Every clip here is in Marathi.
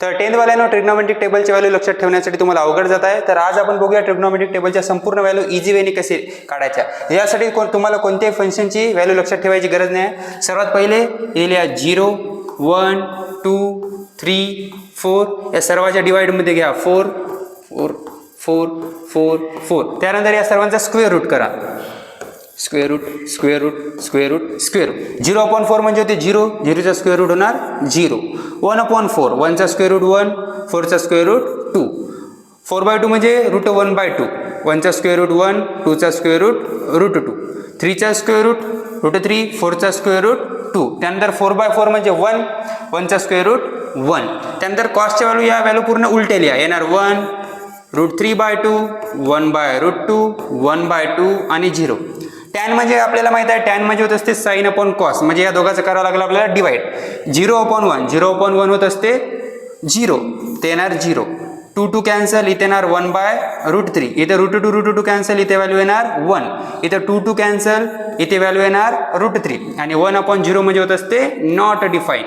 तर 10th वाल्यानं ट्रिग्नोमेट्रिक टेबलची व्हॅल्यू लक्षात ठेवण्यासाठी तुम्हाला अवघड जात आहे. तर आज आपण बघूया ट्रिग्नोमेट्रिक टेबलच्या संपूर्ण व्हॅल्यू इझी वेने कसे काढायच्या. यासाठी तुम्हाला कोणत्याही फंक्शनची व्हॅल्यू लक्षात ठेवायची गरज नाही. सर्वात पहिले लिहा 0 1 2 3 4 या सर्वांच्या डिवाइडमध्ये घ्या 4 4 4 4 4. त्यानंतर या सर्वांचा स्क्वेअर रूट करा. Square root square root square root square root. 0/4 म्हणजे होते 0. 0चा स्क्वेअर रूट होणार 0. 1/4 1चा स्क्वेअर रूट 1. 4चा स्क्वेअर रूट 2. 4/2 म्हणजे रूट 1/2. 1चा स्क्वेअर रूट 1. 2चा स्क्वेअर रूट 2. 3चा स्क्वेअर रूट 3. 4चा स्क्वेअर रूट 2. त्यानंतर 4/4 म्हणजे 1. 1चा स्क्वेअर रूट 1. त्यानंतर कॉसच्या व्हॅल्यू या व्हॅल्यू पूर्ण उलटे लिहा. येणार 1 √3/2 1/√2 1/2 आणि 0. टॅन म्हणजे आपल्याला माहित आहे टॅन म्हणजे होत असते साइन अपॉन कॉस. म्हणजे या दोघांचं करावं लागलं आपल्याला डिवाइड. 0/1 0/1 होत असते 0. ते येणार 0. 2 2 कॅन्सल. इथे येणार 1/√3. इथे √2 कॅन्सल. इथे व्हॅल्यू येणार 1. इथे 2 2 कॅन्सल. इथे व्हॅल्यू येणार √3. आणि 1/0 म्हणजे होत असते नॉट डिफाईन.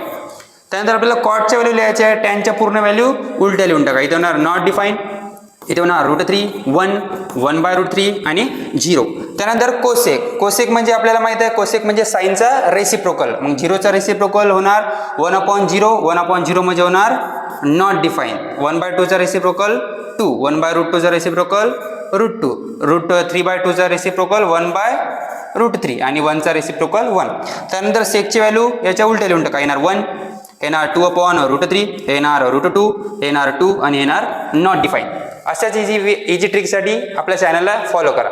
त्यानंतर आपल्याला कॉटच्या व्हॅल्यू लिहायच्या आहे. टॅनच्या पूर्ण व्हॅल्यू उलट्या लिहून टाका. इथे होणार नॉट डिफाईन. इथे होणार √3 1 1/√3 आणि 0. त्यानंतर कोसेक. कोसेक म्हणजे आपल्याला माहित आहे कोसेक म्हणजे साईनचा रेसिप्रोकल. मग 0चा रेसिप्रोकल होणार 1/0. 1/0 म्हणजे होणार नॉट डिफाईन. 1/2चा रेसिप्रोकल 2. 1/√2चा रेसिप्रोकल √2. √3/2चा रेसिप्रोकल 1/√3 आणि 1चा रेसिप्रोकल 1. त्यानंतर सेकची व्हॅल्यू याच्या उलट्या लिहून टाका. येणार 1. येणार 2/√3. येणार √2. येणार 2 आणि येणार नॉट डिफाईन. अशाच इझी ट्रिकसाठी आपल्या चॅनलला फॉलो करा.